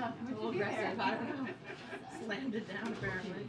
A little aggressive, I don't know. Slammed it down apparently.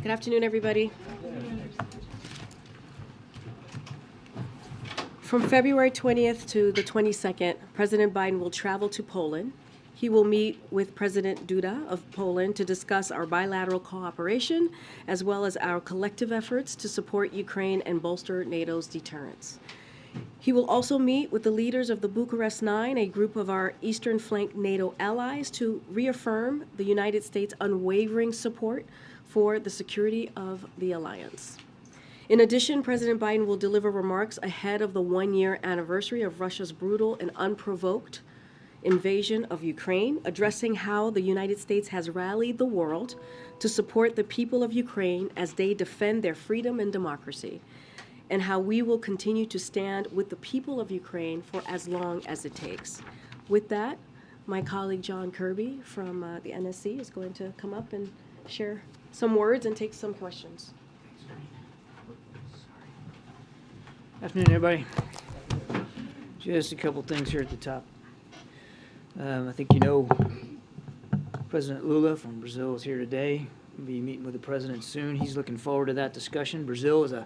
Good afternoon, everybody. From February 20th to the 22nd, President Biden will travel to Poland. He will meet with President Duda of Poland to discuss our bilateral cooperation, as well as our collective efforts to support Ukraine and bolster NATO's deterrence. He will also meet with the leaders of the Bucharest Nine, a group of our Eastern Flank NATO allies, to reaffirm the United States' unwavering support for the security of the alliance. In addition, President Biden will deliver remarks ahead of the one-year anniversary of Russia's brutal and unprovoked invasion of Ukraine, addressing how the United States has rallied the world to support the people of Ukraine as they defend their freedom and democracy, and how we will continue to stand with the people of Ukraine for as long as it takes. With that, my colleague John Kirby from the NSC is going to come up and share some words and take some questions. Afternoon, everybody. Just a couple things here at the top. I think you know President Lula from Brazil is here today. We'll be meeting with the president soon. He's looking forward to that discussion. Brazil is a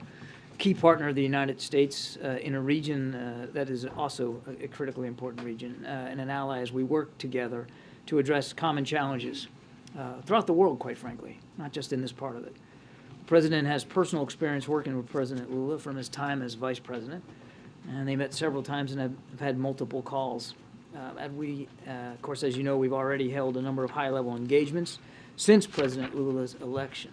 key partner of the United States in a region that is also a critically important region and an ally as we work together to address common challenges throughout the world, quite frankly, not just in this part of it. The president has personal experience working with President Lula from his time as vice president, and they met several times and have had multiple calls. Of course, as you know, we've already held a number of high-level engagements since President Lula's election.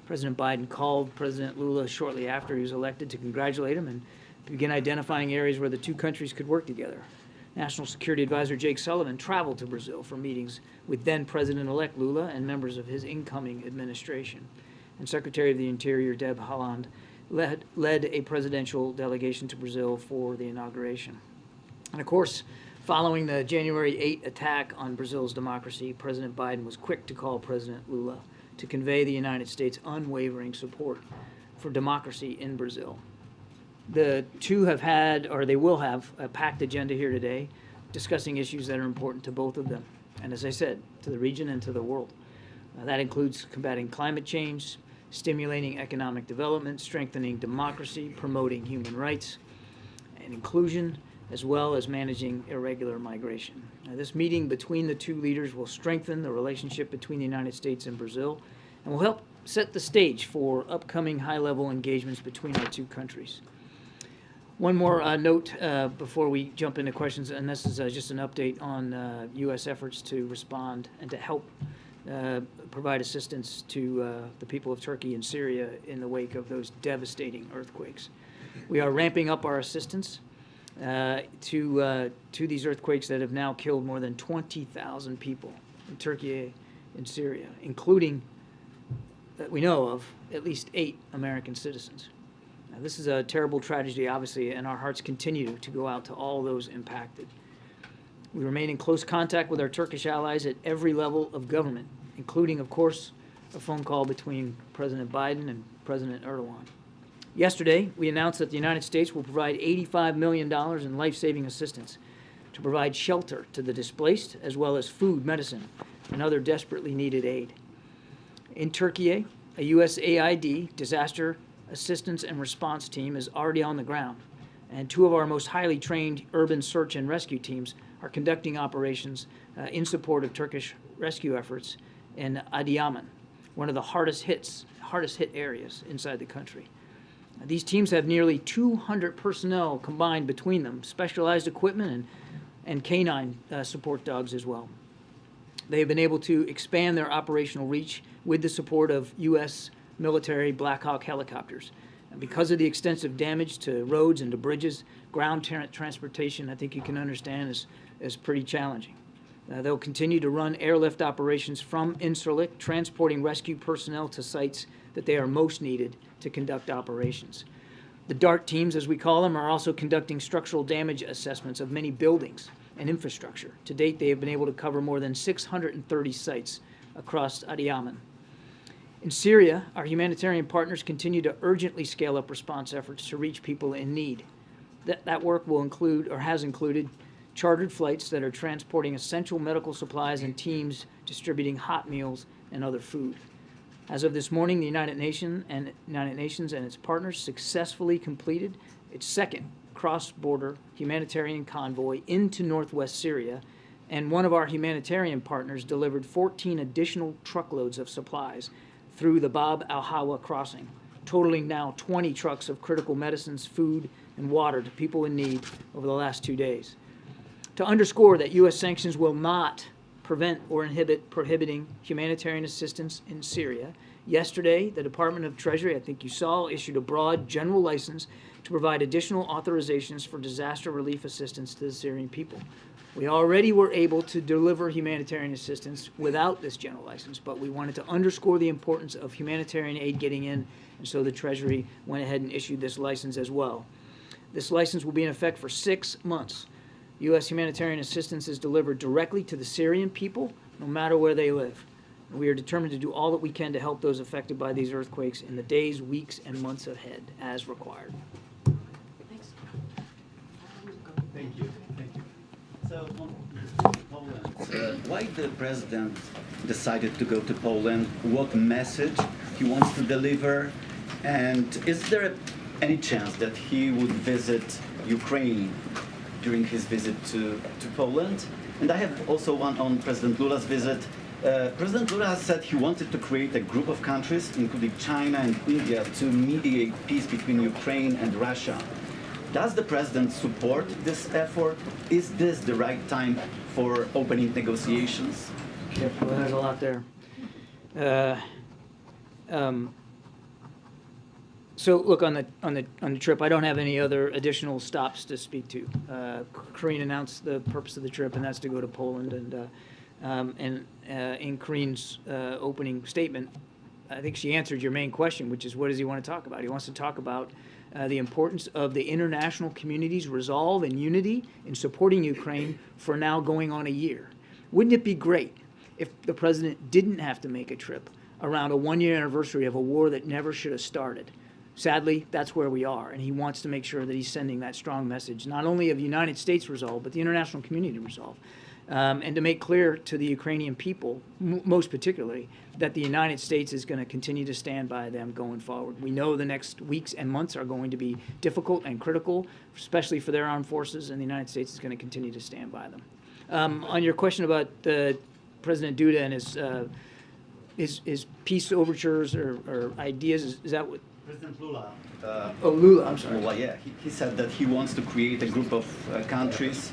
President Biden called President Lula shortly after he was elected to congratulate him and begin identifying areas where the two countries could work together. National Security Advisor Jake Sullivan traveled to Brazil for meetings with then-President-elect Lula and members of his incoming administration. And Secretary of the Interior Deb Haaland led a presidential delegation to Brazil for the inauguration. And of course, following the January 8 attack on Brazil's democracy, President Biden was quick to call President Lula to convey the United States' unwavering support for democracy in Brazil. The two have had, or they will have, a packed agenda here today, discussing issues that are important to both of them, and as I said, to the region and to the world. That includes combating climate change, stimulating economic development, strengthening democracy, promoting human rights and inclusion, as well as managing irregular migration. Now, this meeting between the two leaders will strengthen the relationship between the United States and Brazil and will help set the stage for upcoming high-level engagements between our two countries. One more note before we jump into questions, and this is just an update on U.S. efforts to respond and to help provide assistance to the people of Turkey and Syria in the wake of those devastating earthquakes. We are ramping up our assistance to these earthquakes that have now killed more than 20,000 people in Turkey and Syria, including, that we know of, at least 8 American citizens. Now, this is a terrible tragedy, obviously, and our hearts continue to go out to all those impacted. We remain in close contact with our Turkish allies at every level of government, including, of course, a phone call between President Biden and President Erdogan. Yesterday, we announced that the United States will provide $85 million in life-saving assistance to provide shelter to the displaced, as well as food, medicine, and other desperately needed aid. In Turkey, a USAID disaster assistance and response team is already on the ground, and 2 of our most highly trained urban search and rescue teams are conducting operations in support of Turkish rescue efforts in Adıyaman, one of the hardest hit areas inside the country. These teams have nearly 200 personnel combined between them, specialized equipment and canine support dogs as well. They have been able to expand their operational reach with the support of U.S. military Black Hawk helicopters. And because of the extensive damage to roads and to bridges, ground transportation, I think you can understand, is pretty challenging. They'll continue to run airlift operations from Incirlik, transporting rescue personnel to sites that they are most needed to conduct operations. The DART teams, as we call them, are also conducting structural damage assessments of many buildings and infrastructure. To date, they have been able to cover more than 630 sites across Adıyaman. In Syria, our humanitarian partners continue to urgently scale up response efforts to reach people in need. That work will include, or has included, chartered flights that are transporting essential medical supplies and teams distributing hot meals and other food. As of this morning, the United Nations and its partners successfully completed its second cross-border humanitarian convoy into northwest Syria, and one of our humanitarian partners delivered 14 additional truckloads of supplies through the Bab al-Hawa crossing, totaling now 20 trucks of critical medicines, food, and water to people in need over the last 2 days. To underscore that U.S. sanctions will not prevent or inhibit prohibiting humanitarian assistance in Syria, yesterday the Department of Treasury, I think you saw, issued a broad general license to provide additional authorizations for disaster relief assistance to the Syrian people. We already were able to deliver humanitarian assistance without this general license, but we wanted to underscore the importance of humanitarian aid getting in, and so the Treasury went ahead and issued this license as well. This license will be in effect for 6 months. U.S. humanitarian assistance is delivered directly to the Syrian people, no matter where they live. We are determined to do all that we can to help those affected by these earthquakes in the days, weeks, and months ahead, as required. Thank you. Thank you. So, Poland, why the president decided to go to Poland? What message he wants to deliver? And is there any chance that he would visit Ukraine during his visit to Poland? And I have also one on President Lula's visit. President Lula has said he wanted to create a group of countries, including China and India, to mediate peace between Ukraine and Russia. Does the president support this effort? Is this the right time for opening negotiations? Yep, well, there's a lot there. So look, on the trip, I don't have any other additional stops to speak to. Karine announced the purpose of the trip, and that's to go to Poland. And in Karine's opening statement, I think she answered your main question, which is what does he want to talk about? He wants to talk about the importance of the international community's resolve and unity in supporting Ukraine for now going on a year. Wouldn't it be great if the president didn't have to make a trip around a one-year anniversary of a war that never should have started? Sadly, that's where we are, and he wants to make sure that he's sending that strong message, not only of United States resolve, but the international community resolve. And to make clear to the Ukrainian people, most particularly, that the United States is going to continue to stand by them going forward. We know the next weeks and months are going to be difficult and critical, especially for their armed forces, and the United States is going to continue to stand by them. On your question about President Duda and his peace overtures or ideas, is that what? President Lula. Lula, I'm sorry. Lula, yeah. He said that he wants to create a group of countries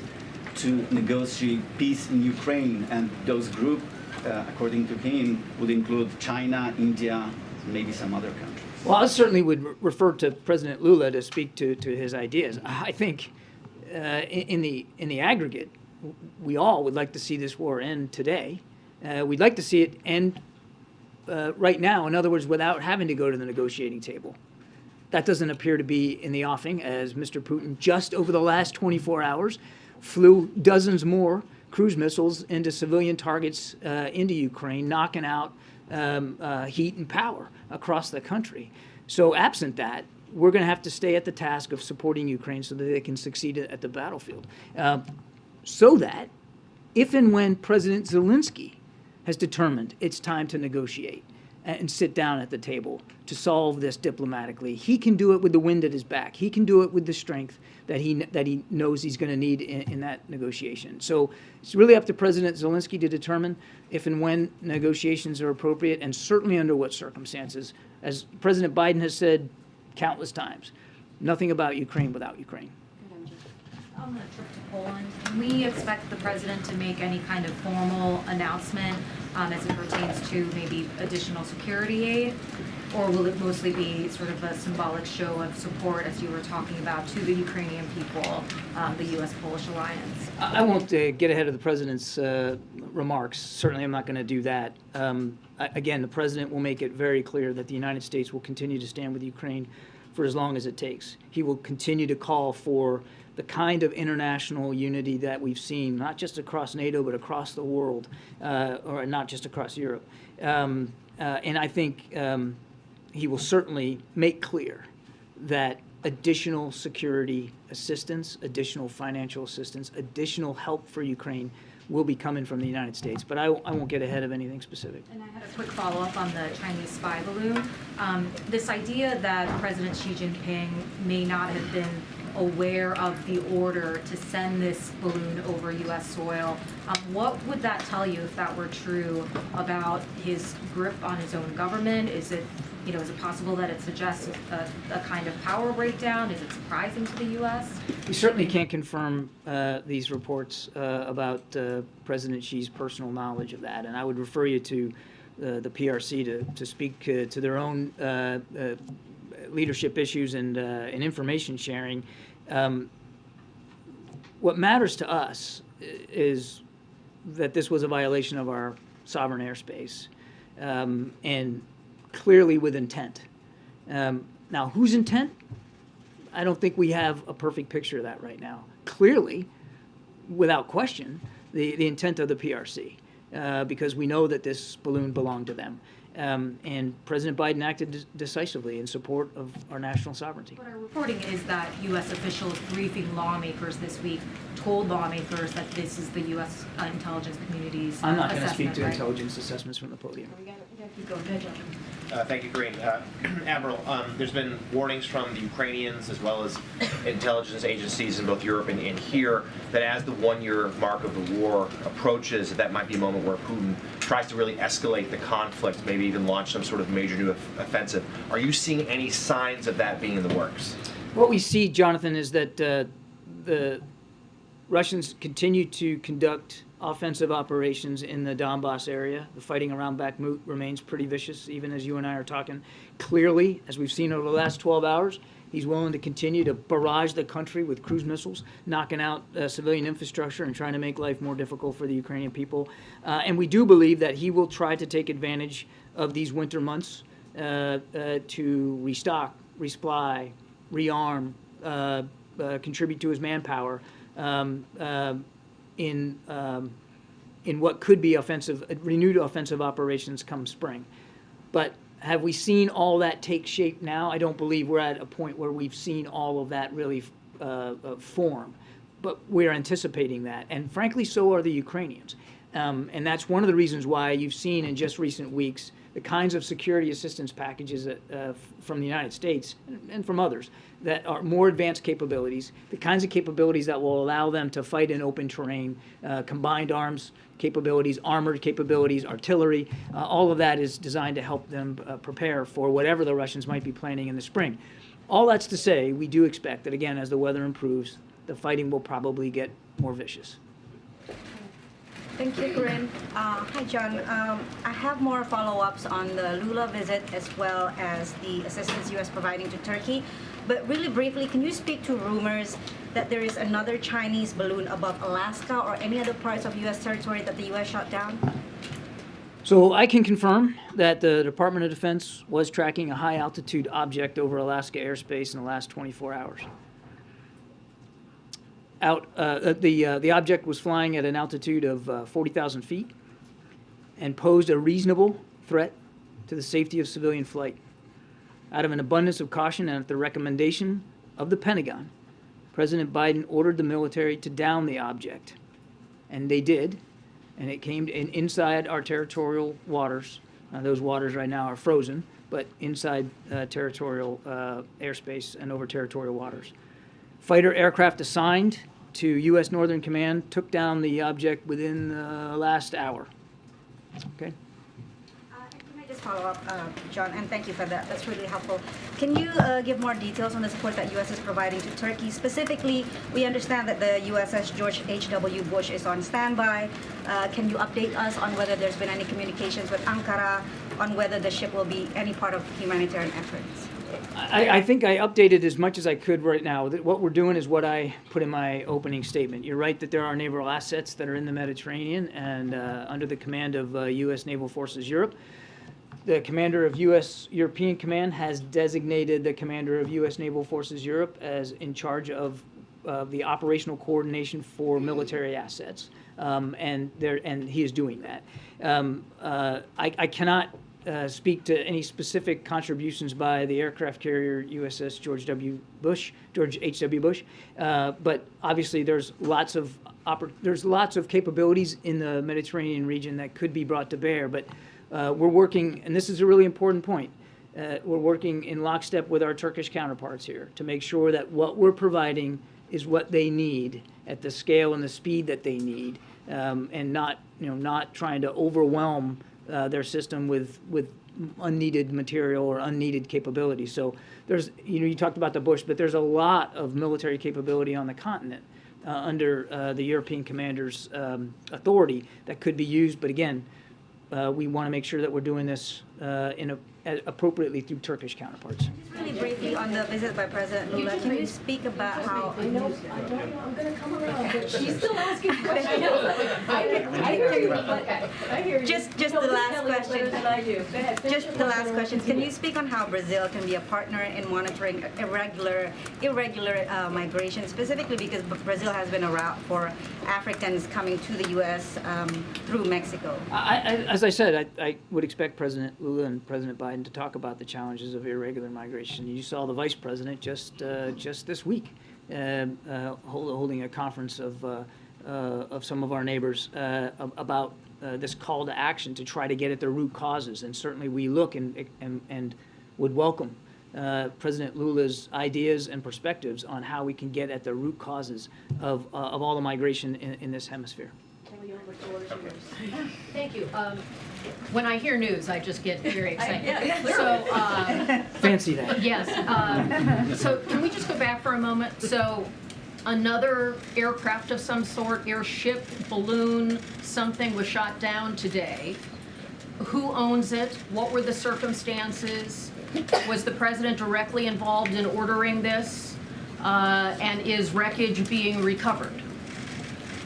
to negotiate peace in Ukraine, and those groups, according to him, would include China, India, maybe some other countries. Well, I certainly would refer to President Lula to speak to his ideas. I think in the aggregate, we all would like to see this war end today. We'd like to see it end right now, in other words, without having to go to the negotiating table. That doesn't appear to be in the offing, as Mr. Putin just over the last 24 hours flew dozens more cruise missiles into civilian targets into Ukraine, knocking out heat and power across the country. So absent that, we're going to have to stay at the task of supporting Ukraine so that they can succeed at the battlefield. So that if and when President Zelensky has determined it's time to negotiate, and sit down at the table to solve this diplomatically. He can do it with the wind at his back. He can do it with the strength that he knows he's going to need in that negotiation. So it's really up to President Zelensky to determine if and when negotiations are appropriate, and certainly under what circumstances. As President Biden has said countless times, nothing about Ukraine without Ukraine. On the trip to Poland, can we expect the president to make any kind of formal announcement as it pertains to maybe additional security aid? Or will it mostly be sort of a symbolic show of support, as you were talking about, to the Ukrainian people, the U.S.-Polish alliance? I won't get ahead of the president's remarks. Certainly I'm not going to do that. Again, the president will make it very clear that the United States will continue to stand with Ukraine for as long as it takes. He will continue to call for the kind of international unity that we've seen, not just across NATO, but across the world, or not just across Europe. And I think he will certainly make clear that additional security assistance, additional financial assistance, additional help for Ukraine will be coming from the United States. But I won't get ahead of anything specific. And I had a quick follow-up on the Chinese spy balloon. This idea that President Xi Jinping may not have been aware of the order to send this balloon over U.S. soil, what would that tell you if that were true about his grip on his own government? Is it, is it possible that it suggests a kind of power breakdown? Is it surprising to the U.S.? We certainly can't confirm these reports about President Xi's personal knowledge of that, and I would refer you to the PRC to speak to their own leadership issues and information sharing. What matters to us is that this was a violation of our sovereign airspace, and clearly with intent. Now, whose intent? I don't think we have a perfect picture of that right now. Clearly, without question, the intent of the PRC, because we know that this balloon belonged to them. And President Biden acted decisively in support of our national sovereignty. What our reporting is that U.S. officials briefing lawmakers this week told lawmakers that this is the U.S. Intelligence community's I'm not going to speak assessment, to right? intelligence assessments from the podium. We gotta keep going. Go ahead, John. Thank you, Karine. Admiral, there's been warnings from the Ukrainians as well as intelligence agencies in both Europe and here that as the one-year mark of the war approaches, that might be a moment where Putin tries to really escalate the conflict, maybe even launch some sort of major new offensive. Are you seeing any signs of that being in the works? What we see, Jonathan, is that the Russians continue to conduct offensive operations in the Donbass area. The fighting around Bakhmut remains pretty vicious, even as you and I are talking. Clearly, as we've seen over the last 12 hours, he's willing to continue to barrage the country with cruise missiles, knocking out civilian infrastructure and trying to make life more difficult for the Ukrainian people. And we do believe that he will try to take advantage of these winter months to restock, resupply, rearm, contribute to his manpower in what could be renewed offensive operations come spring. But have we seen all that take shape now? I don't believe we're at a point where we've seen all of that really form. But we're anticipating that. And frankly, so are the Ukrainians. And that's one of the reasons why you've seen in just recent weeks the kinds of security assistance packages that, from the United States and from others that are more advanced capabilities, the kinds of capabilities that will allow them to fight in open terrain, combined arms capabilities, armored capabilities, artillery. All of that is designed to help them prepare for whatever the Russians might be planning in the spring. All that's to say, we do expect that, again, as the weather improves, the fighting will probably get more vicious. Thank you, Karine. Hi, John. I have more follow-ups on the Lula visit as well as the assistance U.S. providing to Turkey. But really briefly, can you speak to rumors that there is another Chinese balloon above Alaska or any other parts of U.S. territory that the U.S. shot down? So I can confirm that the Department of Defense was tracking a high-altitude object over Alaska airspace in the last 24 hours. The object was flying at an altitude of 40,000 feet and posed a reasonable threat to the safety of civilian flight. Out of an abundance of caution and at the recommendation of the Pentagon, President Biden ordered the military to down the object. And they did, and it came inside our territorial waters Those waters right now are frozen, but inside territorial airspace and over territorial waters. Fighter aircraft assigned to U.S. Northern Command took down the object within the last hour. Okay. Can I just follow up, John, and thank you for that. That's really helpful. Can you give more details on the support that U.S. is providing to Turkey? Specifically, we understand that the USS George H.W. Bush is on standby. Can you update us on whether there's been any communications with Ankara on whether the ship will be any part of humanitarian efforts? I think I updated as much as I could right now. What we're doing is what I put in my opening statement. You're right that there are naval assets that are in the Mediterranean and under the command of U.S. Naval Forces Europe. The commander of U.S. European Command has designated the commander of U.S. Naval Forces Europe as in charge of the operational coordination for military assets, and he is doing that. I cannot speak to any specific contributions by the aircraft carrier USS George H.W. Bush, but obviously there's lots of capabilities in the Mediterranean region that could be brought to bear. But we're working, and this is a really important point. We're working in lockstep with our Turkish counterparts here to make sure that what we're providing is what they need at the scale and the speed that they need, and not trying to overwhelm their system with unneeded material or unneeded capability. So there's, you talked about the Bush, but there's a lot of military capability on the continent under the European commander's authority that could be used. But again, we want to make sure that we're doing this appropriately through Turkish counterparts. Just really briefly on the visit by President Lula, can you speak about how... I'm going to come around, but she's still asking questions. I hear you. I hear you. Just the last question. Than I do. Go ahead. Just the last question. Can you speak on how Brazil can be a partner in monitoring irregular migration, specifically because Brazil has been a route for Africans coming to the U.S. Through Mexico? As I said, I would expect President Lula and President Biden to talk about the challenges of irregular migration. You saw the Vice President just this week holding a conference of some of our neighbors about this call to action to try to get at the root causes. And certainly we look and would welcome President Lula's ideas and perspectives on how we can get at the root causes of all the migration in this hemisphere. Thank you. When I hear news, I just get very excited. Fancy that. Yes. So can we just go back for a moment? So another aircraft of some sort, airship, balloon, something was shot down today. Who owns it? What were the circumstances? Was the president directly involved in ordering this? And is wreckage being recovered?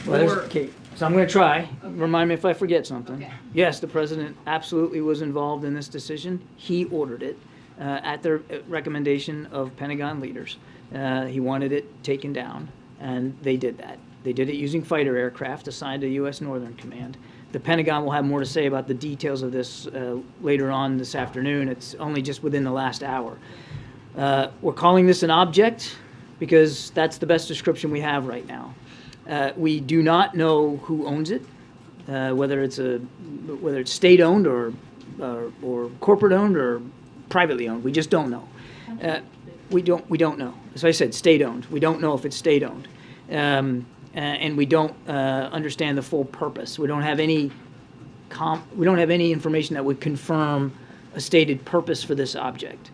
Well, okay. So I'm going to try. Remind me if I forget something. Okay. Yes, the president absolutely was involved in this decision. He ordered it at the recommendation of Pentagon leaders. He wanted it taken down, and they did that. They did it using fighter aircraft assigned to U.S. Northern Command. The Pentagon will have more to say about the details of this later on this afternoon. It's only just within the last hour. We're calling this an object because that's the best description we have right now. We do not know who owns it, whether it's state-owned or corporate-owned or privately owned. We just don't know. We don't know. As I said, state-owned. We don't know if it's state-owned, and we don't understand the full purpose. We don't have any information that would confirm a stated purpose for this object.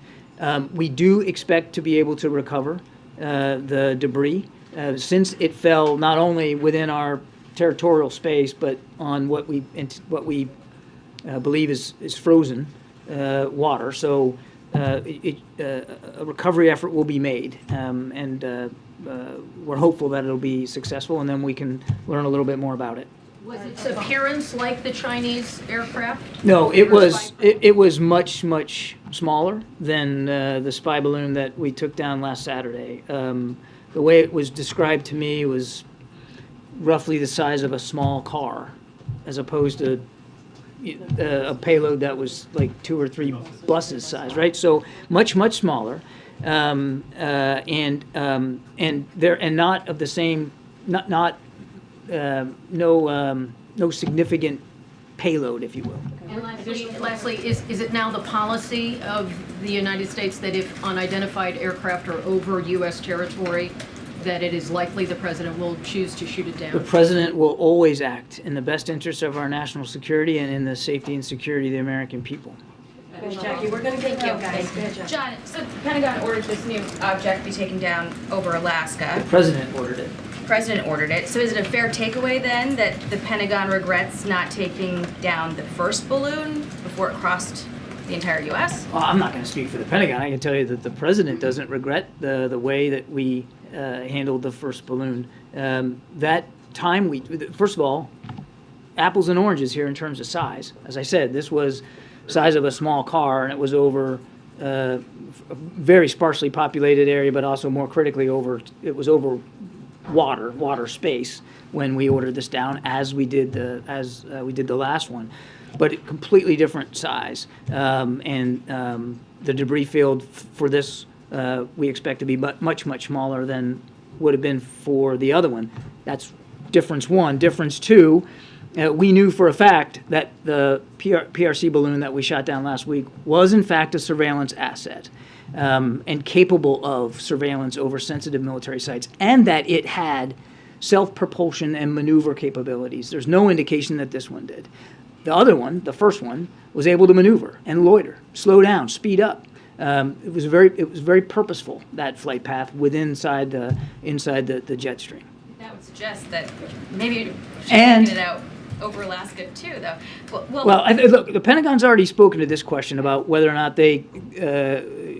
We do expect to be able to recover the debris. Since it fell not only within our territorial space, but on what we believe is frozen water, so a recovery effort will be made, and we're hopeful that it'll be successful, and then we can learn a little bit more about it. Was its appearance like the Chinese aircraft? No, it was much smaller than the spy balloon that we took down last Saturday. The way it was described to me was roughly the size of a small car, as opposed to a payload that was like 2 or 3 buses size, right? So much smaller, and not of the same, no significant payload, if you will. And lastly, is it now the policy of the United States that if unidentified aircraft are over U.S. territory, that it is likely the president will choose to shoot it The down? president will always act in the best interest of our national security and in the safety and security of the American people. Jackie, we're going to Thank you, guys. John, so the Pentagon ordered this new object be taken down over Alaska. The president ordered it. The president ordered it. So is it a fair takeaway then that the Pentagon regrets not taking down the first balloon before it crossed the entire U.S.? Well, I'm not going to speak for the Pentagon. I can tell you that the president doesn't regret the way that we handled the first balloon. That time first of all, apples and oranges here in terms of size. As I said, this was size of a small car, and it was over a very sparsely populated area, but also more critically it was over water space when we ordered this down, as we did the last one, but completely different size. And the debris field for this we expect to be much smaller than would have been for the other one. That's difference one. Difference two. We knew for a fact that the PRC balloon that we shot down last week was in fact a surveillance asset and capable of surveillance over sensitive military sites, and that it had self-propulsion and maneuver capabilities. There's no indication that this one did. The other one, the first one, was able to maneuver and loiter, slow down, speed up. It was very purposeful, that flight path inside the jet stream. That would suggest that maybe you should And- have taken it out over Alaska too, though. Well, look, the Pentagon's already spoken to this question about whether or not they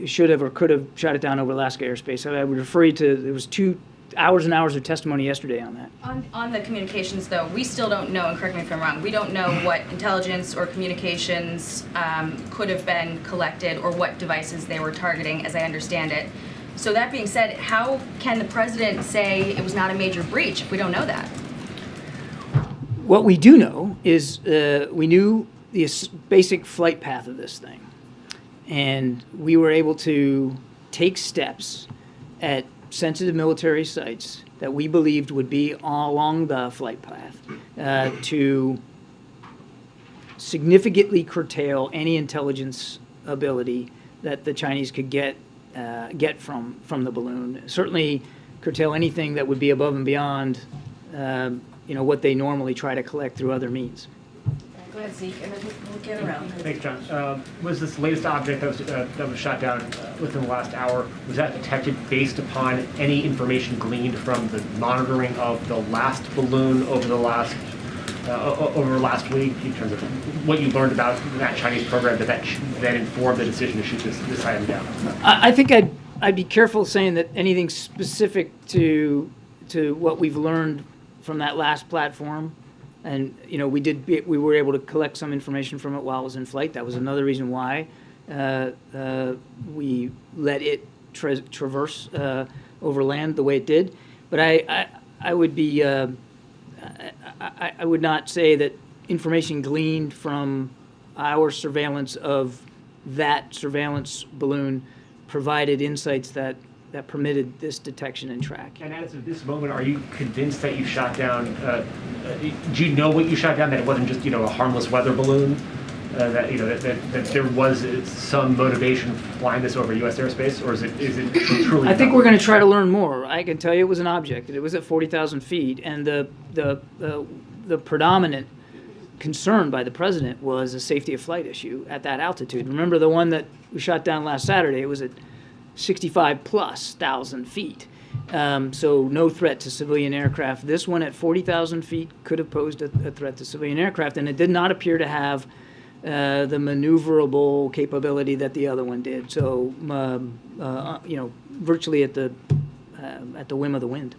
should have or could have shot it down over Alaska airspace. I would refer you to, there was 2 hours and hours of testimony yesterday on that. On the communications, though, we still don't know, and correct me if I'm wrong, we don't know what intelligence or communications could have been collected or what devices they were targeting, as I understand it. So that being said, how can the president say it was not a major breach if we don't know that? What we do know is we knew the basic flight path of this thing, and we were able to take steps at sensitive military sites that we believed would be along the flight path to significantly curtail any intelligence ability that the Chinese could get from the balloon. Certainly curtail anything that would be above and beyond what they normally try to collect through other means. Go ahead, Zeke, and then we'll get around. Thanks, John. Was this latest object that was shot down within the last hour, was that detected based upon any information gleaned from the monitoring of the last balloon over last week, in terms of what you learned about that Chinese program that informed the decision to shoot this item down? I think I'd be careful saying that anything specific to what we've learned from that last platform. And we were able to collect some information from it while it was in flight. That was another reason why we let it traverse over land the way it did. But I would be I would not say that information gleaned from our surveillance of that surveillance balloon provided insights that permitted this detection and track. And as of this moment, are you convinced that you shot down, do you know what you shot down, that it wasn't just, a harmless weather balloon? That there was some motivation flying this over U.S. airspace, or is it truly? I think we're going to try to learn more. I can tell you it was an object. It was at 40,000 feet, and the predominant concern by the president was a safety of flight issue at that altitude. Remember the one that we shot down last Saturday? It was at 65,000+ feet. So no threat to civilian aircraft. This one at 40,000 feet could have posed a threat to civilian aircraft, and it did not appear to have the maneuverable capability that the other one did. So, virtually at the whim of the wind.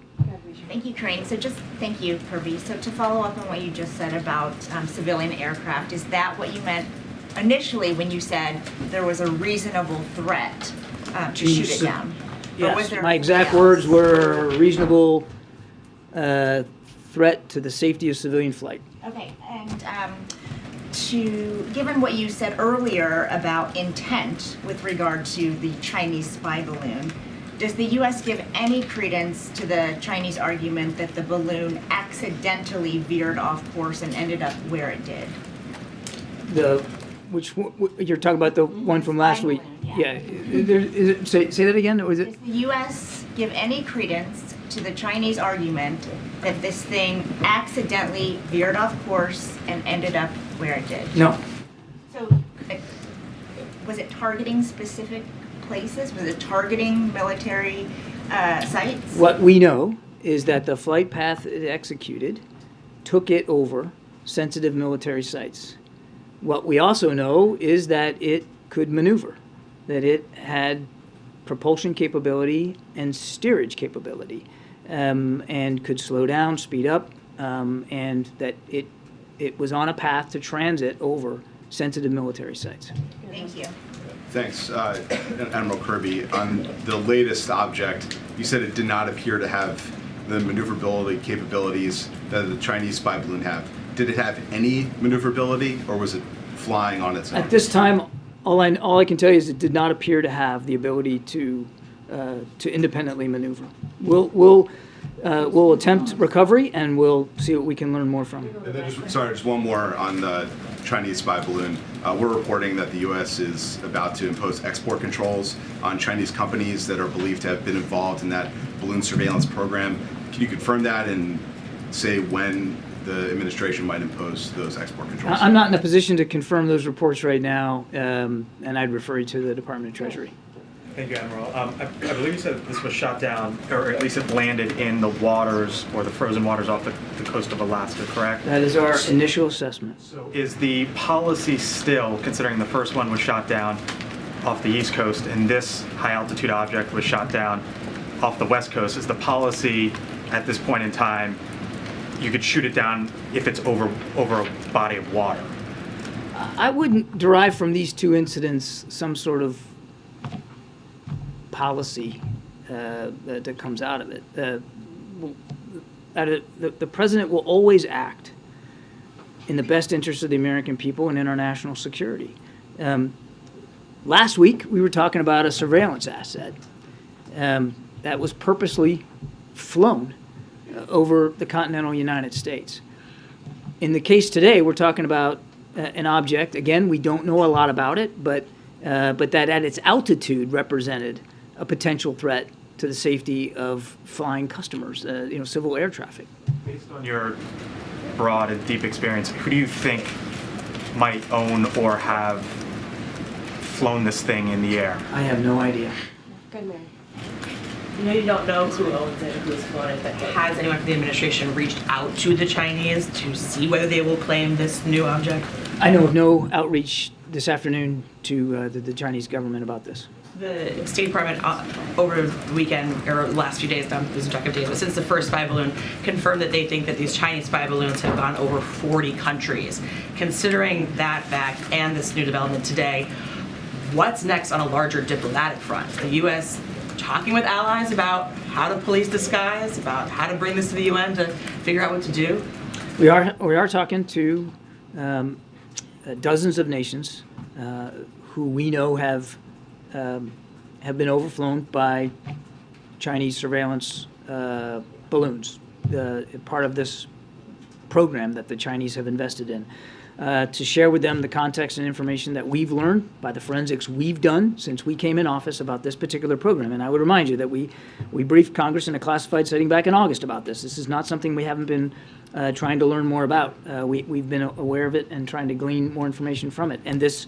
Thank you, Karine. So thank you, Purvi. So to follow up on what you just said about civilian aircraft, is that what you meant initially when you said there was a reasonable threat to shoot it down? Yes, my exact words were reasonable threat to the safety of civilian flight. Okay, and given what you said earlier about intent with regard to the Chinese spy balloon, does the U.S. give any credence to the Chinese argument that the balloon accidentally veered off course and ended up where it did? You're talking about the one from last week? Yeah. Say that again, or was it? Does the U.S. give any credence to the Chinese argument that this thing accidentally veered off course and ended up where it did? No. So, was it targeting specific places? Was it targeting military sites? What we know is that the flight path it executed took it over sensitive military sites. What we also know is that it could maneuver, that it had propulsion capability and steerage capability, and could slow down, speed up, and that it was on a path to transit over sensitive military sites. Thank you. Thanks, Admiral Kirby. On the latest object, you said it did not appear to have the maneuverability capabilities that the Chinese spy balloon have. Did it have any maneuverability, or was it flying on its own? At this time, all I can tell you is it did not appear to have the ability to independently maneuver. We'll attempt recovery, and we'll see what we can learn more from. And then just one more on the Chinese spy balloon. We're reporting that the U.S. is about to impose export controls on Chinese companies that are believed to have been involved in that balloon surveillance program. Can you confirm that and say when the administration might impose those export controls? I'm not in a position to confirm those reports right now, and I'd refer you to the Department of Treasury. Thank you, Admiral. I believe you said this was shot down, or at least it landed in the waters or the frozen waters off the coast of Alaska, correct? That is our initial assessment. So is the policy still, considering the first one was shot down off the East Coast and this high-altitude object was shot down off the West Coast, is the policy at this point in time you could shoot it down if it's over a body of water? I wouldn't derive from these two incidents some sort of policy that comes out of it. The president will always act in the best interest of the American people and international security. Last week, we were talking about a surveillance asset that was purposely flown over the continental United States. In the case today, we're talking about an object. Again, we don't know a lot about it, but that at its altitude represented a potential threat to the safety of flying customers, civil air traffic. Based on your broad and deep experience, who do you think might own or have flown this thing in the air? I have no idea. Good, Mary. You know, you don't know who owns it, who's flown it, but has anyone from the administration reached out to the Chinese to see whether they will claim this new object? I know of no outreach this afternoon to the Chinese government about this. The State Department over the weekend, or last few days, I'm losing track of days, but since the first spy balloon, confirmed that they think that these Chinese spy balloons have gone over 40 countries. Considering that fact and this new development today, what's next on a larger diplomatic front? The U.S. talking with allies about how to police the skies, about how to bring this to the UN to figure out what to do? We are talking to dozens of nations who we know have been overflown by Chinese surveillance balloons, part of this program that the Chinese have invested in, to share with them the context and information that we've learned by the forensics we've done since we came in office about this particular program. And I would remind you that we briefed Congress in a classified setting back in August about this. This is not something we haven't been trying to learn more about. We've been aware of it and trying to glean more information from it. And this,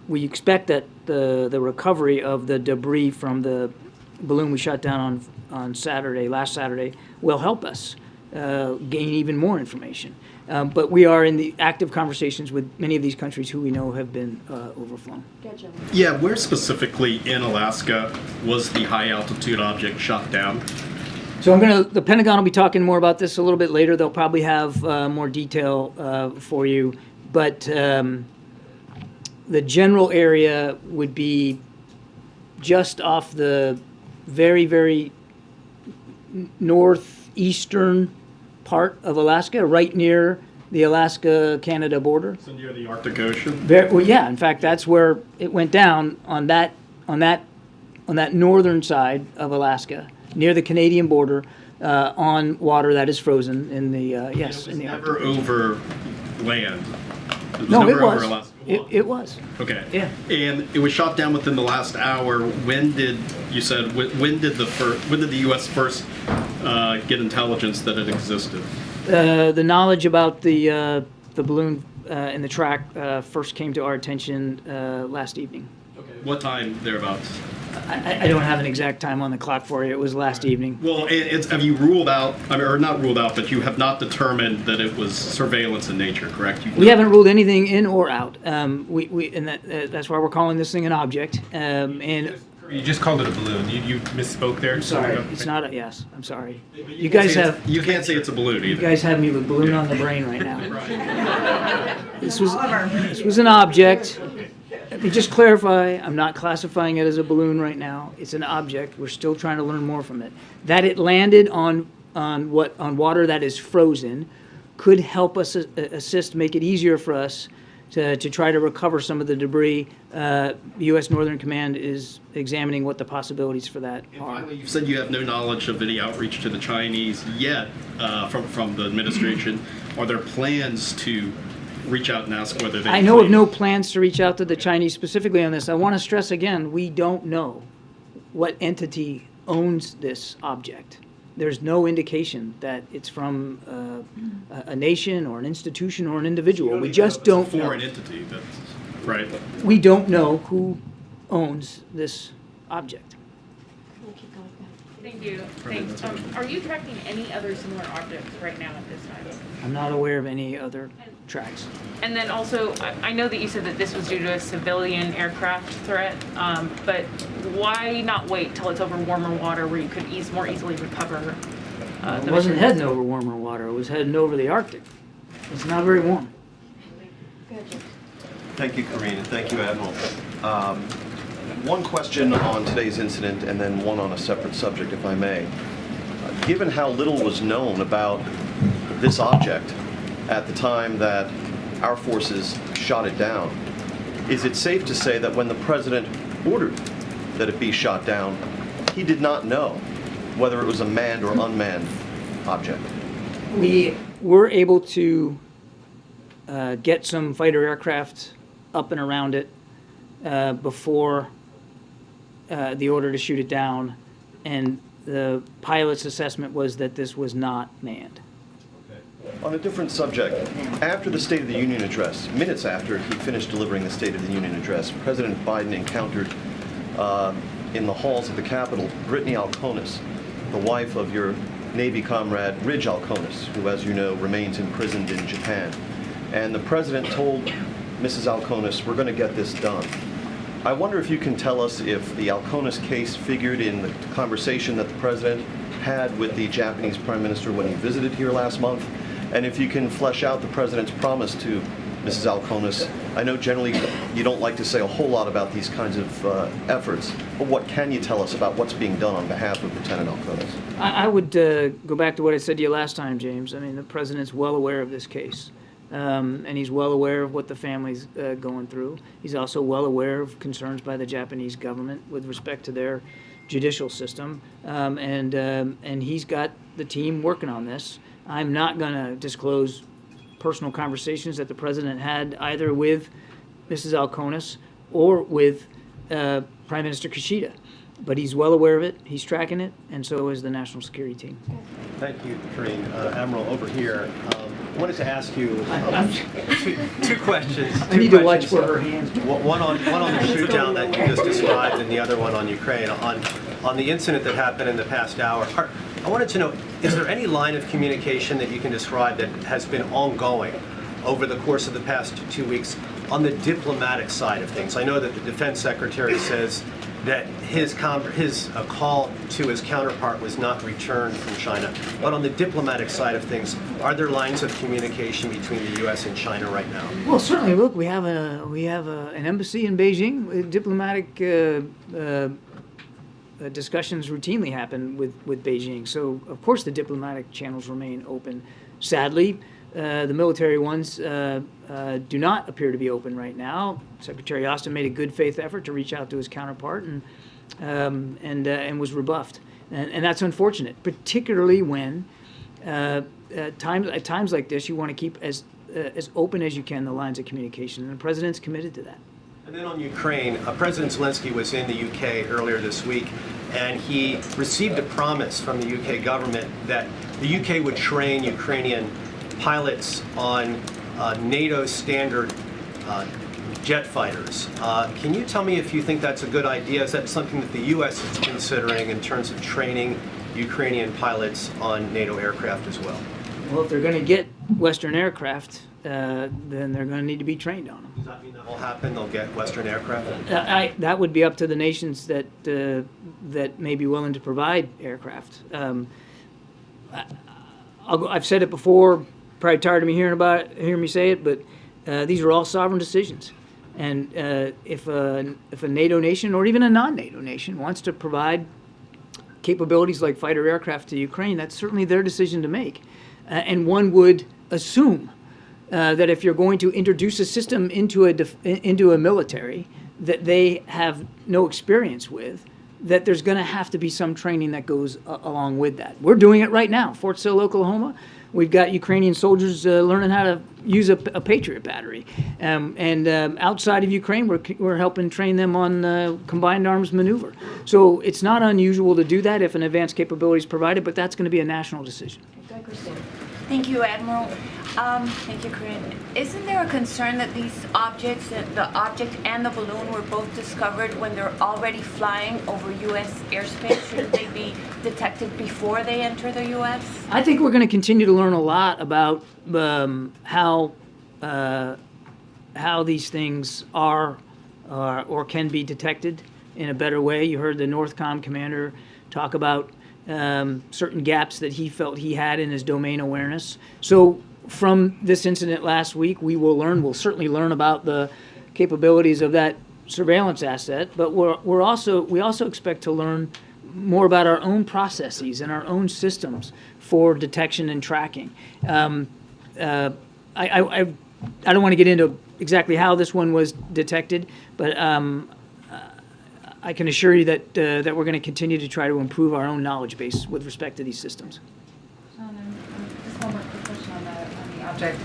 we expect that the recovery of the debris from the balloon we shot down on last Saturday, will help us gain even more information. But we are in the active conversations with many of these countries who we know have been overflown. Yeah, where specifically in Alaska was the high altitude object shot down? So the Pentagon will be talking more about this a little bit later. They'll probably have more detail for you. But the general area would be just off the very, very northeastern part of Alaska, right near the Alaska-Canada border. So near the Arctic Ocean? Well, yeah. In fact, that's where it went down, on that northern side of Alaska, near the Canadian border, on water that is frozen in the yes. It was never over land. No, never it was. over Alaska. It was. Okay. Yeah. And it was shot down within the last hour. When did you said when did the U.S. first get intelligence that it existed? The knowledge about the balloon and the track first came to our attention last evening. Okay. What time thereabouts? I don't have an exact time on the clock for you. It was last evening. Well, have you ruled out, or not ruled out, but you have not determined that it was surveillance in nature, correct? We haven't ruled anything in or out. And that's why we're calling this thing an object. And you just called it a balloon. You misspoke there. I'm sorry. It's not a yes. I'm sorry. You guys have. You can't say it's a balloon either. You guys have me with balloon on the brain right now. This was an object. Let me just clarify, I'm not classifying it as a balloon right now. It's an object. We're still trying to learn more from it. That it landed on water that is frozen could help us assist, make it easier for us to try to recover some of the debris. U.S. Northern Command is examining what the possibilities for that are. You said you have no knowledge of any outreach to the Chinese yet from the administration. Are there plans to reach out and ask whether they... I know of no plans to reach out to the Chinese specifically on this. I want to stress again, we don't know what entity owns this object. There's no indication that it's from a nation or an institution or an individual. We just don't know. Foreign entity, that's right. We don't know who owns this object. Thank you. Thanks. Are you tracking any other similar objects right now at this time? I'm not aware of any other tracks. And then also, I know that you said that this was due to a civilian aircraft threat, but why not wait till it's over warmer water where you could more easily recover? It wasn't heading over warmer water. It was heading over the Arctic. It's not very warm. Thank you, Karine, and thank you, Admiral. One question on today's incident and then one on a separate subject, if I may. Given how little was known about this object at the time that our forces shot it down, is it safe to say that when the President ordered that it be shot down, he did not know whether it was a manned or unmanned object? We were able to get some fighter aircraft up and around it before the order to shoot it down, and the pilot's assessment was that this was not manned. On a different subject, after the State of the Union address, minutes after he finished delivering the State of the Union address, President Biden encountered in the halls of the Capitol Brittany Alconis, the wife of your Navy comrade Ridge Alconis, who, as you know, remains imprisoned in Japan. And the President told Mrs. Alconis, "We're going to get this done." I wonder if you can tell us if the Alconis case figured in the conversation that the President had with the Japanese Prime Minister when he visited here last month, and if you can flesh out the President's promise to Mrs. Alconis. I know generally you don't like to say a whole lot about these kinds of efforts, but what can you tell us about what's being done on behalf of Lieutenant Alconis? I would go back to what I said to you last time, James. I mean, the President's well aware of this case. And he's well aware of what the family's going through. He's also well aware of concerns by the Japanese government with respect to their judicial system. And he's got the team working on this. I'm not going to disclose personal conversations that the President had either with Mrs. Alconis or with Prime Minister Kishida. But he's well aware of it, he's tracking it, and so is the national security team. Thank you, Karine. Admiral, over here, I wanted to ask you two questions. I need to watch for her hands. One on the shoot down that you just described, and the other one on Ukraine. On the incident that happened in the past hour, I wanted to know, is there any line of communication that you can describe that has been ongoing over the course of the past 2 weeks on the diplomatic side of things? I know that the Defense Secretary says that his call to his counterpart was not returned from China. But on the diplomatic side of things, are there lines of communication between the U.S. and China right now? Well, certainly. Look, we have an embassy in Beijing. Diplomatic discussions routinely happen with Beijing. So, of course, the diplomatic channels remain open. Sadly, the military ones do not appear to be open right now. Secretary Austin made a good faith effort to reach out to his counterpart and was rebuffed. And that's unfortunate, particularly when at times like this you want to keep as as open as you can the lines of communication, and the president's committed to that. And then on Ukraine, President Zelensky was in the UK earlier this week, and he received a promise from the UK government that the UK would train Ukrainian pilots on NATO standard jet fighters. Can you tell me if you think that's a good idea? Is that something that the U.S. is considering in terms of training Ukrainian pilots on NATO aircraft as well? Well, if they're going to get Western aircraft, then they're going to need to be trained on them. Does that mean that will happen? They'll get Western aircraft? That would be up to the nations that that may be willing to provide aircraft. I've said it before. Probably tired of me hearing me say it, but these are all sovereign decisions. And if a NATO nation or even a non-NATO nation wants to provide capabilities like fighter aircraft to Ukraine, that's certainly their decision to make. And one would assume that if you're going to introduce a system into a military that they have no experience with, that there's going to have to be some training that goes along with that. We're doing it right now. Fort Sill, Oklahoma, we've got Ukrainian soldiers learning how to use a Patriot battery. Outside of Ukraine, we're helping train them on combined arms maneuver. So it's not unusual to do that if an advanced capability is provided, but that's going to be a national decision. Thank you, Admiral. Thank you, Karine. Isn't there a concern that these objects, that the object and the balloon were both discovered when they're already flying over U.S. airspace? Shouldn't they be detected before they enter the U.S.? I think we're going to continue to learn a lot about how these things are or can be detected in a better way. You heard the Northcom commander talk about certain gaps that he felt he had in his domain awareness. So from this incident last week, we'll certainly learn about the capabilities of that surveillance asset, but we also expect to learn more about our own processes and our own systems for detection and tracking. I don't want to get into exactly how this one was detected, but I can assure you that we're going to continue to try to improve our own knowledge base with respect to these systems. Just one more quick question on the object.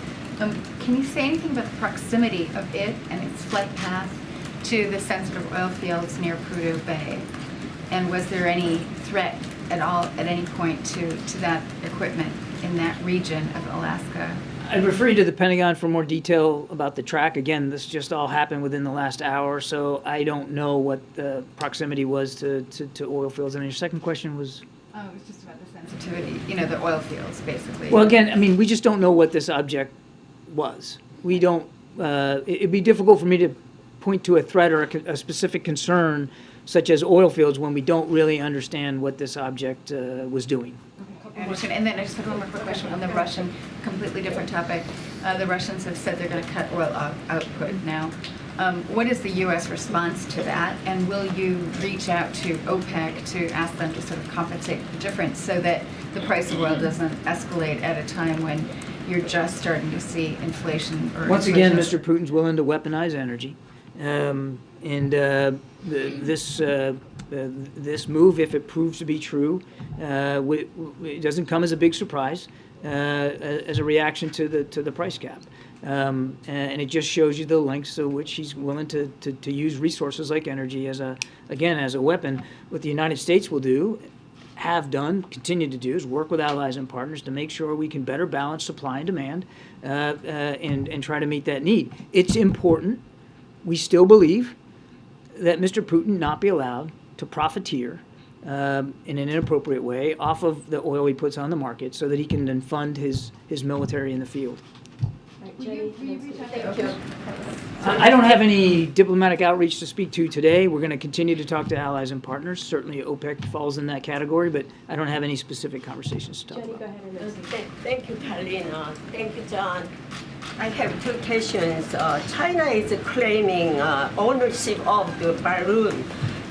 Can you say anything about the proximity of it and its flight path to the sensitive oil fields near Prudhoe Bay? And was there any threat at all at any point to that equipment in that region of Alaska? I'd refer you to the Pentagon for more detail about the track. Again, this just all happened within the last hour, so I don't know what the proximity was to oil fields. And your second question was? Oh, it was just about the sensitivity, the oil fields, basically. Well, again, we just don't know what this object was. We don't, it'd be difficult for me to point to a threat or a specific concern such as oil fields when we don't really understand what this object was doing. And then I just have one more quick question on the Russian, completely different topic. The Russians have said they're going to cut oil output now. What is the U.S. response to that? And will you reach out to OPEC to ask them to sort of compensate the difference so that the price of oil doesn't escalate at a time when you're just starting to see inflation? Once again, Mr. Putin's willing to weaponize energy. This move, if it proves to be true, it doesn't come as a big surprise as a reaction to the price cap, and it just shows you the lengths to which he's willing to use resources like energy as a weapon. What the United States will do, have done, continue to do, is work with allies and partners to make sure we can better balance supply and demand and try to meet that need. It's important. We still believe that Mr. Putin not be allowed to profiteer in an inappropriate way off of the oil he puts on the market so that he can then fund his military in the field. I don't have any diplomatic outreach to speak to today. We're going to continue to talk to allies and partners. Certainly OPEC falls in that category, but I don't have any specific conversations to talk about. Thank you, Karine. Thank you, John. I have two questions. China is claiming ownership of the balloon,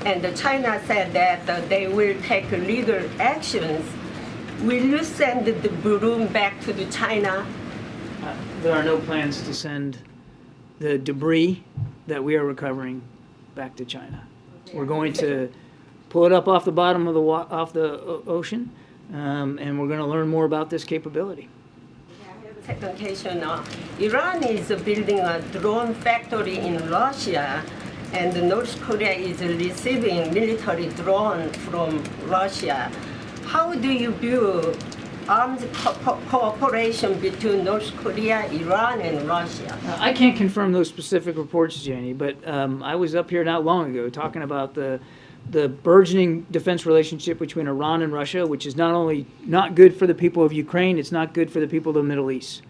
and China said that they will take legal actions. Will you send the balloon back to the China? There are no plans to send the debris that we are recovering back to China. We're going to pull it up off the bottom of the ocean, and we're going to learn more about this capability. Second question, Iran is building a drone factory in Russia, and North Korea is receiving military drone from Russia. How do you view armed cooperation between North Korea, Iran, and Russia? I can't confirm those specific reports, Janie, but I was up here not long ago talking about the burgeoning defense relationship between Iran and Russia, which is not only not good for the people of Ukraine, it's not good for the people of the Middle East,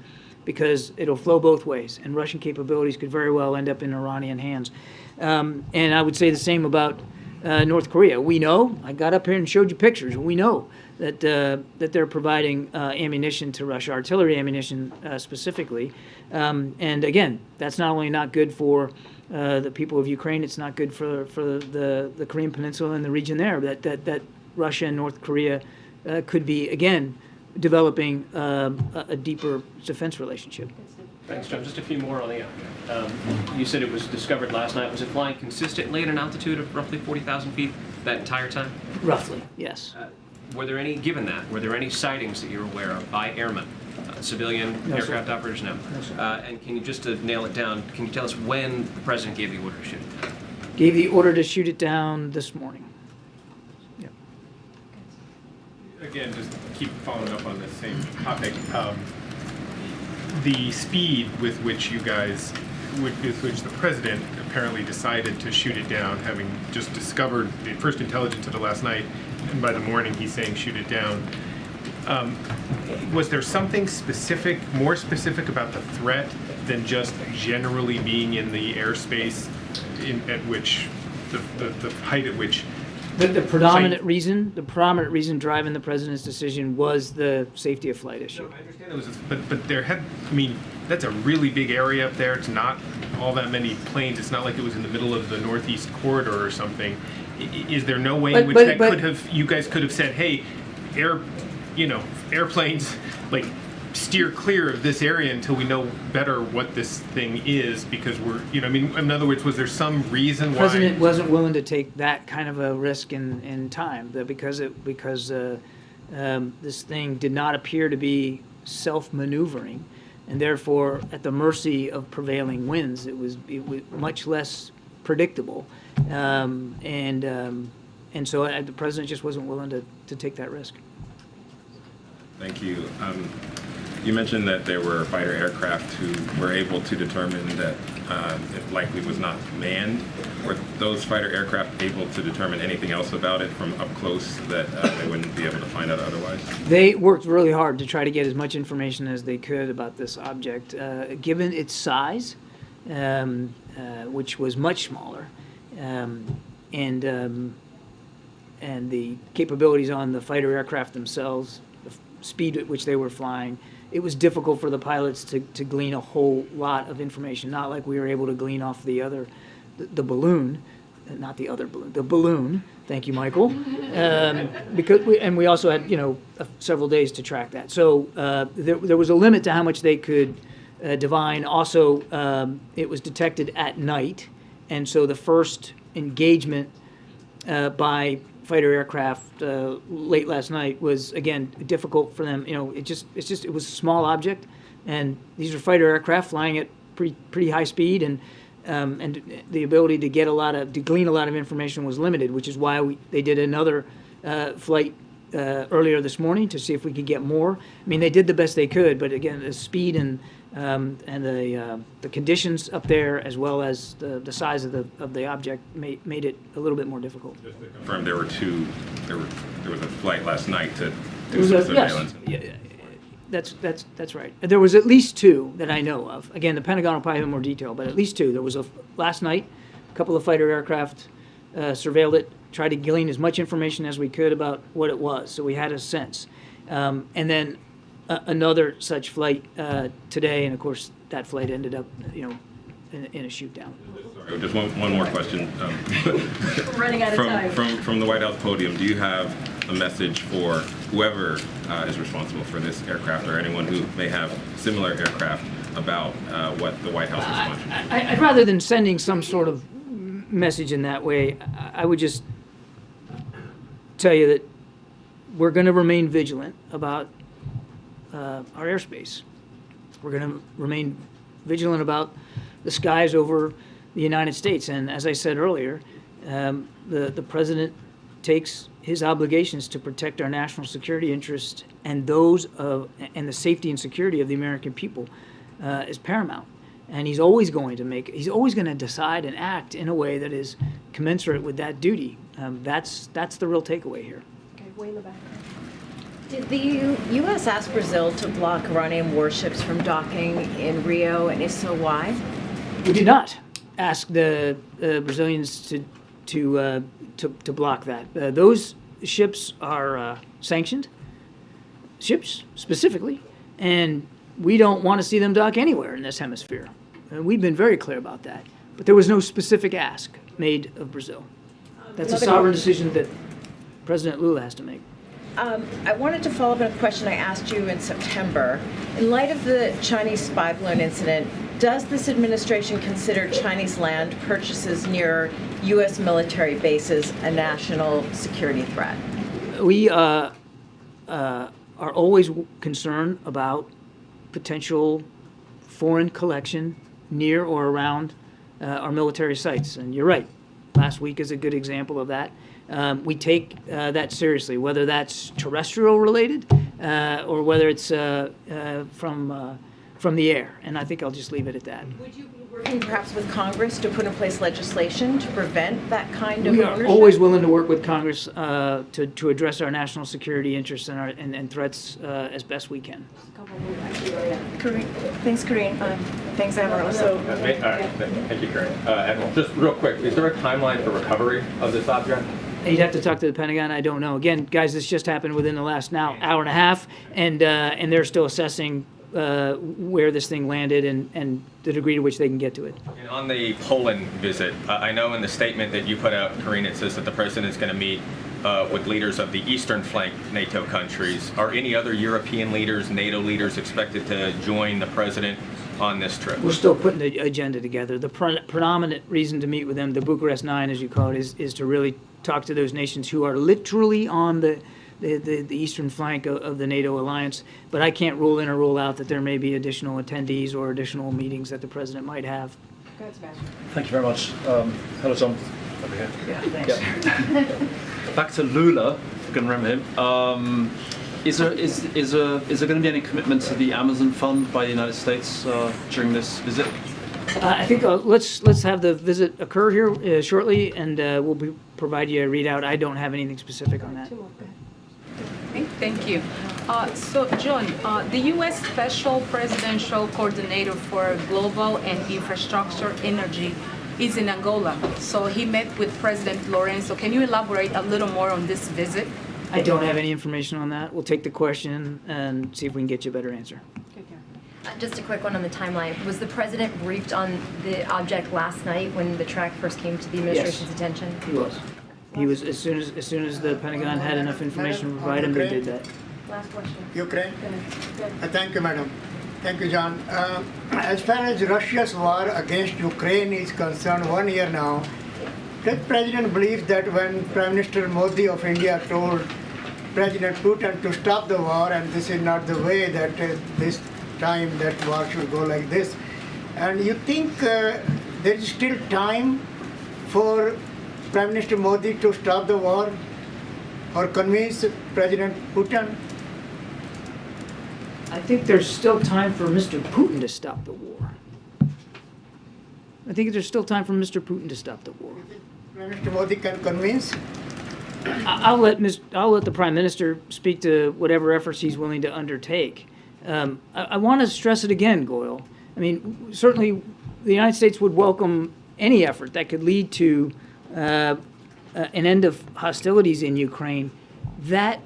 because it'll flow both ways, and Russian capabilities could very well end up in Iranian hands. And I would say the same about North Korea. We know, I got up here and showed you pictures, we know that they're providing ammunition to Russia, artillery ammunition specifically. And again, that's not only not good for the people of Ukraine, it's not good for the Korean Peninsula and the region there, that Russia and North Korea could be, again, developing a deeper defense relationship. Thanks, John. Just a few more on the object. You said it was discovered last night. Was it flying consistently at an altitude of roughly 40,000 feet that entire time? Roughly, yes. Were there any, given that, were there any sightings that you're aware of by airmen, civilian No, aircraft sir. operators? No. No, sir. And can you, just to nail it down, can you tell us when the president gave the order to shoot? Gave the order to shoot it down this morning. Again, just keep following up on the same topic. The speed with which you guys, with which the president apparently decided to shoot it down, having just discovered the first intelligence of it last night, and by the morning he's saying shoot it down. Was there something specific, more specific about the threat than just generally being in the airspace at which, the height at which? The predominant reason driving the president's decision was the safety of flight issue. I understand it was, but there had, I mean, that's a really big area up there. It's not all that many planes. It's not like it was in the middle of the Northeast corridor or something. Is there no way in which you guys could have said, hey, airplanes, like, steer clear of this area until we know better what this thing is, because we're, I mean, in other words, was there some reason why? The president wasn't willing to take that kind of a risk in time, because this thing did not appear to be self-maneuvering, and therefore at the mercy of prevailing winds. It was much less predictable, and so the president just wasn't willing to take that risk. Thank you. You mentioned that there were fighter aircraft who were able to determine that it likely was not manned. Were those fighter aircraft able to determine anything else about it from up close that they wouldn't be able to find out otherwise? They worked really hard to try to get as much information as they could about this object. Given its size, which was much smaller, and the capabilities on the fighter aircraft themselves, the speed at which they were flying, it was difficult for the pilots to glean a whole lot of information. Not like we were able to glean off the balloon, not the other balloon, the balloon. Thank you, Michael. Because we also had several days to track that. So there was a limit to how much they could divine. Also, it was detected at night, and so the first engagement by fighter aircraft late last night was, again, difficult for them. It was a small object, and these are fighter aircraft flying at pretty high speed, and the ability to glean a lot of information was limited, which is why they did another flight earlier this morning to see if we could get more. I mean, they did the best they could, but again, the speed and the conditions up there, as well as the size of the object, made it a little bit more difficult. Just to confirm, there was a flight last night to do some surveillance. Yes. That's right. There was at least two that I know of. Again, the Pentagon will probably have more detail, but at least two. There was last night, a couple of fighter aircraft surveilled it, tried to glean as much information as we could about what it was, so we had a sense. And then another such flight today, and of course that flight ended up, in a shoot down. Sorry, just one more question. We're running out of time. From the White House podium, do you have a message for whoever is responsible for this aircraft, or anyone who may have similar aircraft, about what the White House response should be? I'd rather than sending some sort of message in that way, I would just tell you that we're going to remain vigilant about our airspace. We're going to remain vigilant about the skies over the United States. And as I said earlier, the president takes his obligations to protect our national security interests and those of and the safety and security of the American people is paramount. And he's always going to decide and act in a way that is commensurate with that duty. That's the real takeaway here. Okay, way in the back. Did the U.S. ask Brazil to block Iranian warships from docking in Rio, and if so, why? We did not ask the Brazilians to block that. Those ships are sanctioned ships specifically, and we don't want to see them dock anywhere in this hemisphere. And we've been very clear about that. But there was no specific ask made of Brazil. That's a sovereign decision that President Lula has to make. I wanted to follow up on a question I asked you in September. In light of the Chinese spy balloon incident, does this administration consider Chinese land purchases near U.S. military bases a national security threat? We are always concerned about potential foreign collection near or around our military sites. And you're right. Last week is a good example of that. We take that seriously, whether that's terrestrial related or whether it's from the air. And I think I'll just leave it at that. Would you be working perhaps with Congress to put in place legislation to prevent that kind of We are ownership? always willing to work with Congress to address our national security interests and threats as best we can. Karine, thanks, Karine. Thanks, Admiral. So, all right, thank you, Karine. Admiral, just real quick, is there a timeline for recovery of this object? You'd have to talk to the Pentagon. I don't know. Again, guys, this just happened within the last hour and a half, and they're still assessing where this thing landed and the degree to which they can get to it. And on the Poland visit, I know in the statement that you put out, Karine, it says that the president is going to meet with leaders of the eastern flank NATO countries. Are any other European leaders, NATO leaders, expected to join the president on this trip? We're still putting the agenda together. The predominant reason to meet with them, the Bucharest Nine, as you call it, is to really talk to those nations who are literally on the eastern flank of the NATO alliance. But I can't rule in or rule out that there may be additional attendees or additional meetings that the president might have. Go ahead, Sebastian. Thank you very much. Hello, John. Over here. Yeah, thanks. Yeah. Back to Lula, if you can remember him. Is there going to be any commitment to the Amazon Fund by the United States during this visit? I think let's have the visit occur here shortly, and we'll provide you a readout. I don't have anything specific on that. Thank you. So, John, the U.S. Special Presidential Coordinator for Global and Infrastructure Energy is in Angola. So he met with President Lorenzo. Can you elaborate a little more on this visit? I don't have any information on that. We'll take the question and see if we can get you a better answer. Just a quick one on the timeline. Was the president briefed on the object last night when the track first came to the administration's attention? He was. He was as soon as the Pentagon had enough information to provide him, they did that. Last question. Ukraine. Thank you, madam. Thank you, John. As far as Russia's war against Ukraine is concerned, 1 year now, does President believe that when Prime Minister Modi of India told President Putin to stop the war, and this is not the way that this time that war should go like this, and you think there is still time for Prime Minister Modi to stop the war or convince President Putin? I think there's still time for Mr. Putin to stop the war. I think there's still time for Mr. Putin to stop the war. Prime Minister Modi can convince? I'll let the Prime Minister speak to whatever efforts he's willing to undertake. I want to stress it again, Goyle. I mean, certainly the United States would welcome any effort that could lead to an end of hostilities in Ukraine that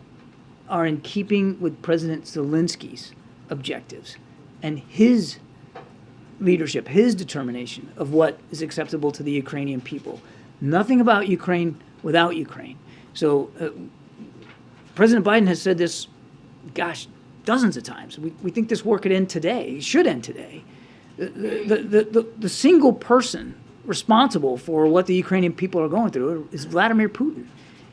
are in keeping with President Zelensky's objectives and his leadership, his determination of what is acceptable to the Ukrainian people. Nothing about Ukraine without Ukraine. So President Biden has said this, gosh, dozens of times. We think this war could end today, should end today. The single person responsible for what the Ukrainian people are going through is Vladimir Putin.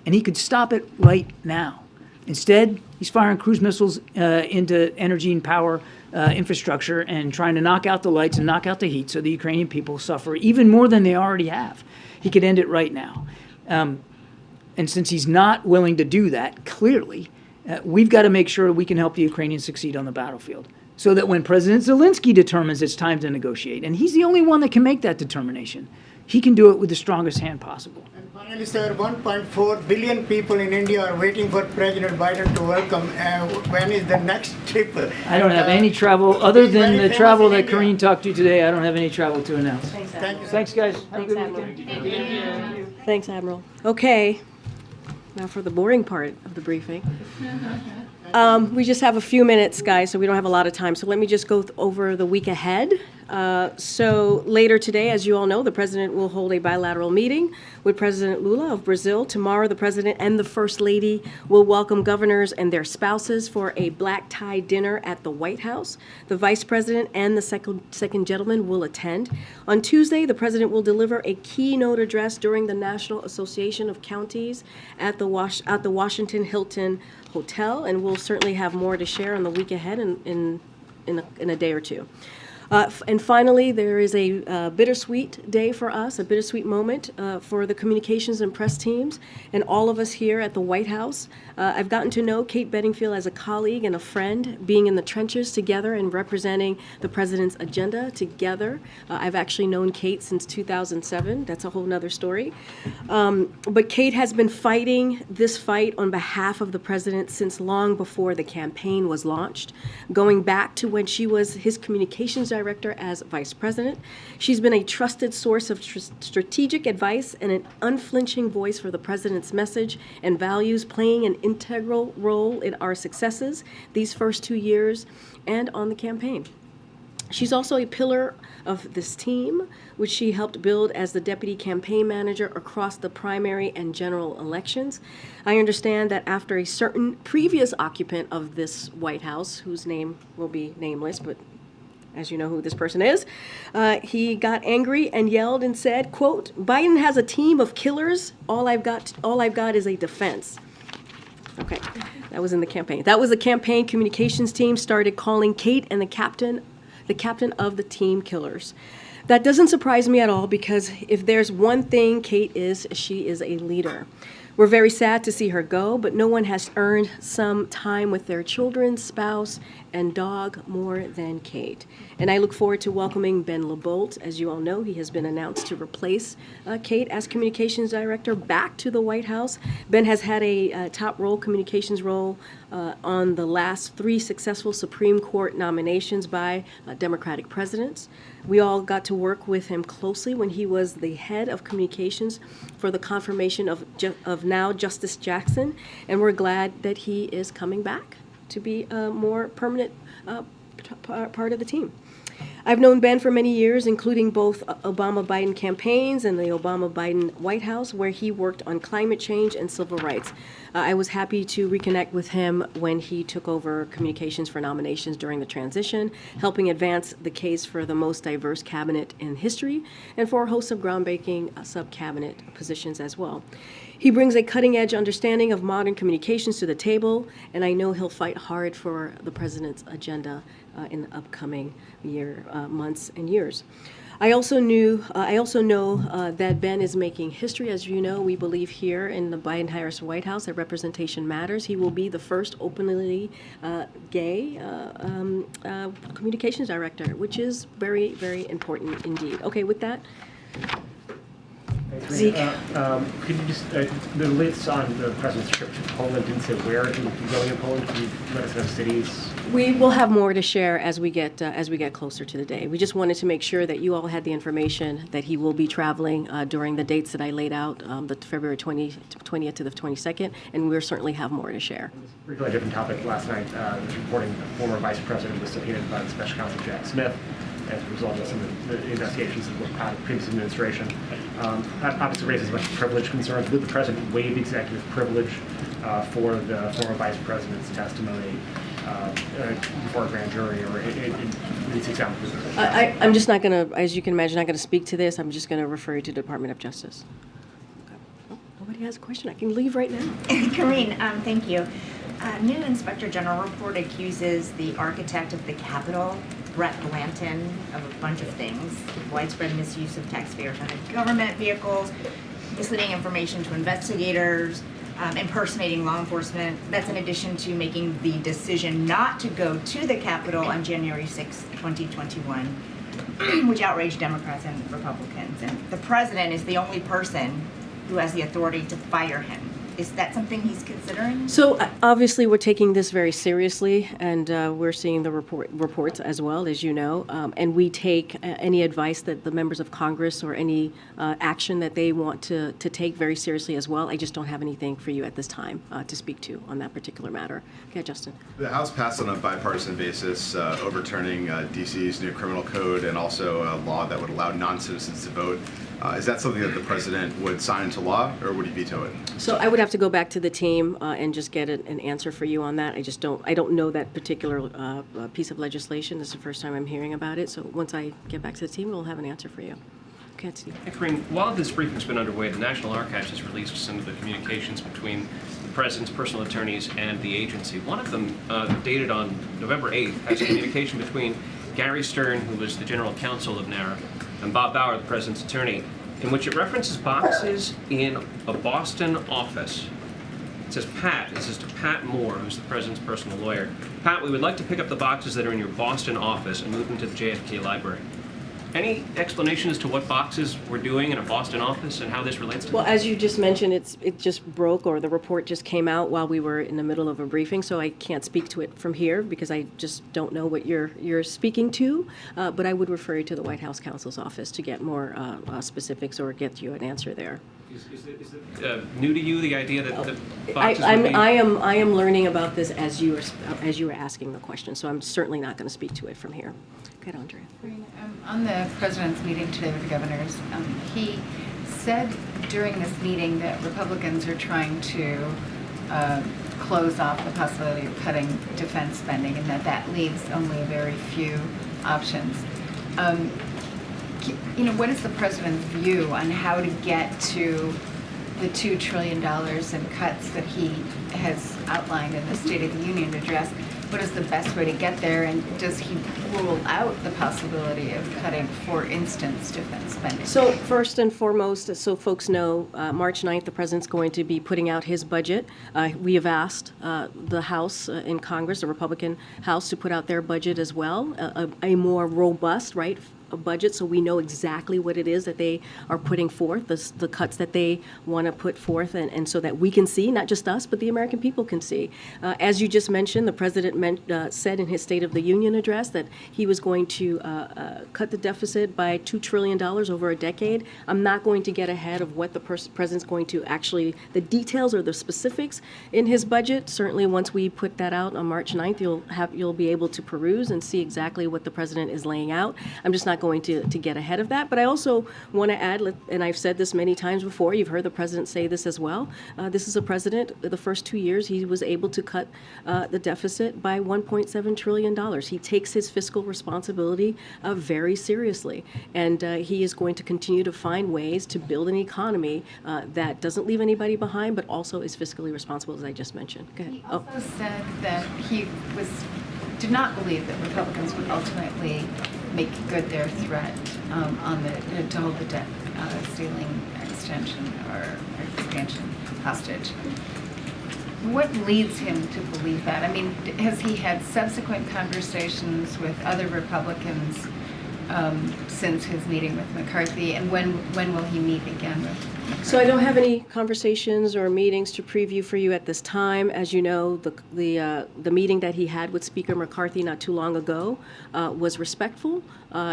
And he could stop it right now. Instead, he's firing cruise missiles into energy and power infrastructure and trying to knock out the lights and knock out the heat so the Ukrainian people suffer even more than they already have. He could end it right now. And since he's not willing to do that, clearly, we've got to make sure we can help the Ukrainians succeed on the battlefield so that when President Zelensky determines it's time to negotiate, and he's the only one that can make that determination, he can do it with the strongest hand possible. And finally, sir, 1.4 billion people in India are waiting for President Biden to welcome. When is the next trip? I don't have any travel, other than the travel that Karine talked to today, I don't have any travel to announce. Thank you. Thanks, guys. Have Thanks, a good Admiral. weekend. Thanks, Admiral. Okay, now for the boring part of the briefing. We just have a few minutes, guys, so we don't have a lot of time. So let me just go over the week ahead. So later today, as you all know, the president will hold a bilateral meeting with President Lula of Brazil. Tomorrow, the president and the first lady will welcome governors and their spouses for a black tie dinner at the White House. The vice president and the second gentleman will attend. On Tuesday, the president will deliver a keynote address during the National Association of Counties at the Washington Hilton Hotel, and we'll certainly have more to share on the week ahead in a day or two. And finally, there is a bittersweet day for us, a bittersweet moment for the communications and press teams and all of us here at the White House. I've gotten to know Kate Bedingfield as a colleague and a friend, being in the trenches together and representing the president's agenda together. I've actually known Kate since 2007. That's a whole nother story. But Kate has been fighting this fight on behalf of the president since long before the campaign was launched, going back to when she was his communications director as vice president. She's been a trusted source of strategic advice and an unflinching voice for the president's message and values, playing an integral role in our successes these first 2 years and on the campaign. She's also a pillar of this team, which she helped build as the deputy campaign manager across the primary and general elections. I understand that after a certain previous occupant of this White House, whose name will be nameless, but as you know who this person is, he got angry and yelled and said, quote, "Biden has a team of killers. All I've got is a defense." Okay, that was in the campaign. That was the campaign communications team started calling Kate and the captain of the team killers. That doesn't surprise me at all, because if there's one thing Kate is, she is a leader. We're very sad to see her go, but no one has earned some time with their children, spouse, and dog more than Kate. And I look forward to welcoming Ben LeBolt. As you all know, he has been announced to replace Kate as communications director back to the White House. Ben has had a top role, communications role, on the last 3 successful Supreme Court nominations by Democratic presidents. We all got to work with him closely when he was the head of communications for the confirmation of now Justice Jackson, and we're glad that he is coming back to be a more permanent part of the team. I've known Ben for many years, including both Obama-Biden campaigns and the Obama-Biden White House, where he worked on climate change and civil rights. I was happy to reconnect with him when he took over communications for nominations during the transition, helping advance the case for the most diverse cabinet in history and for a host of groundbreaking sub-cabinet positions as well. He brings a cutting-edge understanding of modern communications to the table, and I know he'll fight hard for the president's agenda in the upcoming months and years. I also know that Ben is making history. As you know, we believe here in the Biden-Harris White House that representation matters. He will be the first openly gay communications director, which is very, very important indeed. Okay, with that. Zeke. Could you just, the latest on the president's trip to Poland didn't say where he would be going in Poland. Could you let us know cities? We will have more to share as we get closer to the day. We just wanted to make sure that you all had the information that he will be traveling during the dates that I laid out, the February 20th to the 22nd, and we'll certainly have more to share. Briefly, a different topic. Last night, was reporting the former vice president was subpoenaed by the special counsel Jack Smith as a result of some of the investigations of the previous administration. That obviously raises a bunch of privilege concerns. Would the president waive executive privilege for the former vice president's testimony before a grand jury, or it seeks out? I'm just not going to, as you can imagine, not going to speak to this. I'm just going to refer you to the Department of Justice. Okay. Oh, nobody has a question. I can leave right now. Karine, thank you. A new Inspector General report accuses the architect of the Capitol, Brett Blanton, of a bunch of things: widespread misuse of taxpayer-funded government vehicles, misleading information to investigators, impersonating law enforcement. That's in addition to making the decision not to go to the Capitol on January 6, 2021, which outraged Democrats and Republicans. And the president is the only person who has the authority to fire him. Is that something he's considering? So obviously, we're taking this very seriously, and we're seeing the reports as well, as you know, and we take any advice that the members of Congress or any action that they want to take very seriously as well. I just don't have anything for you at this time to speak to on that particular matter. Okay, Justin. The House passed on a bipartisan basis, overturning DC's new criminal code and also a law that would allow non-citizens to vote. Is that something that the president would sign into law, or would he veto it? So I would have to go back to the team and just get an answer for you on that. I don't know that particular piece of legislation. This is the first time I'm hearing about it. So once I get back to the team, we'll have an answer for you. Okay, Steve. Hey, Karine, while this briefing's been underway, the National Archives has released some of the communications between the president's personal attorneys and the agency. One of them, dated on November 8th, has a communication between Gary Stern, who was the general counsel of NARA, and Bob Bauer, the president's attorney, in which it references boxes in a Boston office. It says, Pat, this is to Pat Moore, who's the president's personal lawyer. Pat, we would like to pick up the boxes that are in your Boston office and move them to the JFK library. Any explanation as to what boxes we're doing in a Boston office and how this relates to Well, as you just mentioned, it just broke, or the report just came out while we were in the middle of a briefing, so I can't speak to it from here because I just don't know what you're speaking to. But I would refer you to the White House counsel's office to get more specifics or get you an answer there. Is it new to you, the idea that the boxes would be... I am learning about this as you were asking the question, so I'm certainly not going to speak to it from here. Okay, Andrea. On the president's meeting today with the governors, he said during this meeting that Republicans are trying to close off the possibility of cutting defense spending, and that leaves only a very few options. What is the president's view on how to get to the $2 trillion in cuts that he has outlined in the State of the Union address? What is the best way to get there, and does he rule out the possibility of cutting, for instance, defense spending? So first and foremost, so folks know, March 9th, the president's going to be putting out his budget. We have asked the House in Congress, the Republican House, to put out their budget as well, a more robust, right, budget, so we know exactly what it is that they are putting forth, the cuts that they want to put forth, and so that we can see, not just us, but the American people can see. As you just mentioned, the president said in his State of the Union address that he was going to cut the deficit by $2 trillion over a decade. I'm not going to get ahead of what the president's going to actually, the details or the specifics in his budget. Certainly once we put that out on March 9th, you'll be able to peruse and see exactly what the president is laying out. I'm just not going to get ahead of that. But I also want to add, and I've said this many times before, you've heard the president say this as well, this is a president, the first 2 years, he was able to cut the deficit by $1.7 trillion. He takes his fiscal responsibility very seriously. And he is going to continue to find ways to build an economy that doesn't leave anybody behind, but also is fiscally responsible, as I just mentioned. Go ahead. He also said that he did not believe that Republicans would ultimately make good their threat on to hold the debt ceiling extension or expansion hostage. What leads him to believe that? I mean, has he had subsequent conversations with other Republicans since his meeting with McCarthy, and when will he meet again with McCarthy? So I don't have any conversations or meetings to preview for you at this time. As you know, the meeting that he had with Speaker McCarthy not too long ago was respectful.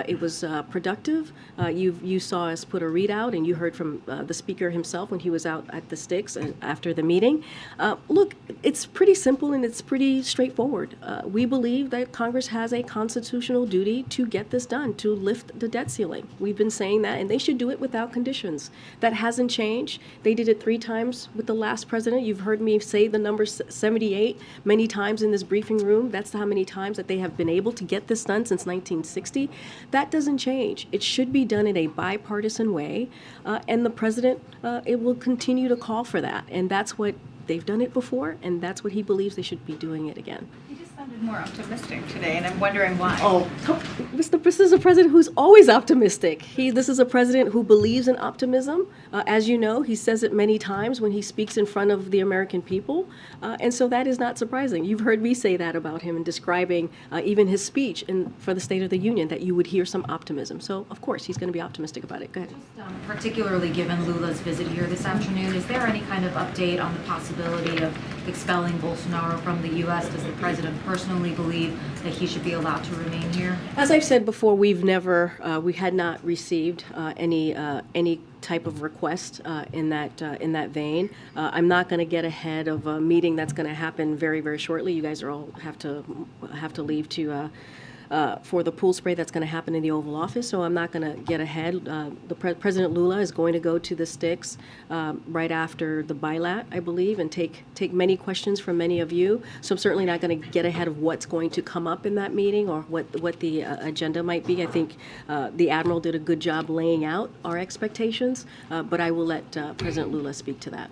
It was productive. You saw us put a readout, and you heard from the Speaker himself when he was out at the Sticks and after the meeting. Look, it's pretty simple and it's pretty straightforward. We believe that Congress has a constitutional duty to get this done, to lift the debt ceiling. We've been saying that, and they should do it without conditions. That hasn't changed. They did it 3 times with the last president. You've heard me say the number 78 many times in this briefing room. That's how many times that they have been able to get this done since 1960. That doesn't change. It should be done in a bipartisan way, and the president it will continue to call for that, and that's what they've done it before, and that's what he believes they should be doing it again. You just sounded more optimistic today, and I'm wondering why. This is a president who's always optimistic. This is a president who believes in optimism. As you know, he says it many times when he speaks in front of the American people, and so that is not surprising. You've heard me say that about him in describing even his speech for the State of the Union, that you would hear some optimism. So, of course, he's going to be optimistic about it. Go ahead. Particularly given Lula's visit here this afternoon, is there any kind of update on the possibility of expelling Bolsonaro from the U.S.? Does the president personally believe that he should be allowed to remain here? As I've said before, we had not received any type of request in that vein. I'm not going to get ahead of a meeting that's going to happen very, very shortly. You guys are all have to leave to. For the pool spray that's going to happen in the Oval Office, so I'm not going to get ahead. President Lula is going to go to the sticks right after the bilat, I believe, and take many questions from many of you. So I'm certainly not going to get ahead of what's going to come up in that meeting or what the agenda might be. I think the Admiral did a good job laying out our expectations, but I will let President Lula speak to that.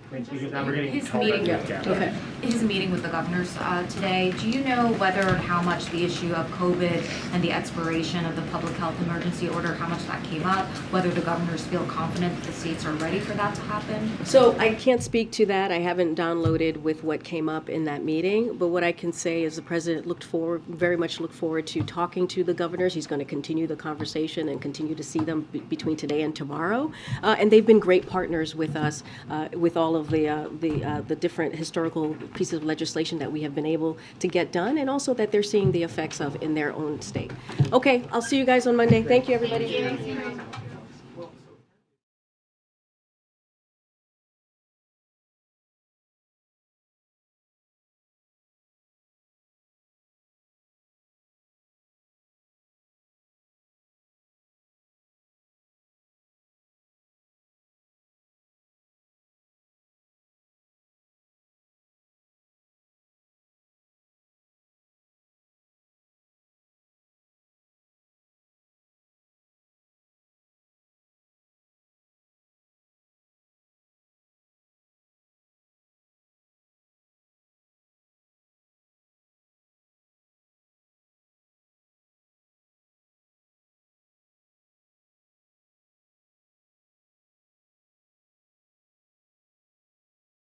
His meeting with the governors today, do you know whether and how much the issue of COVID and the expiration of the public health emergency order, how much that came up, whether the governors feel confident that the states are ready for that to happen? So I can't speak to that. I haven't downloaded with what came up in that meeting, but what I can say is the president very much looked forward to talking to the governors. He's going to continue the conversation and continue to see them between today and tomorrow. And they've been great partners with us with all of the different historical pieces of legislation that we have been able to get done, and also that they're seeing the effects of in their own state. Okay, I'll see you guys on Monday. Thank you, everybody. Thank you.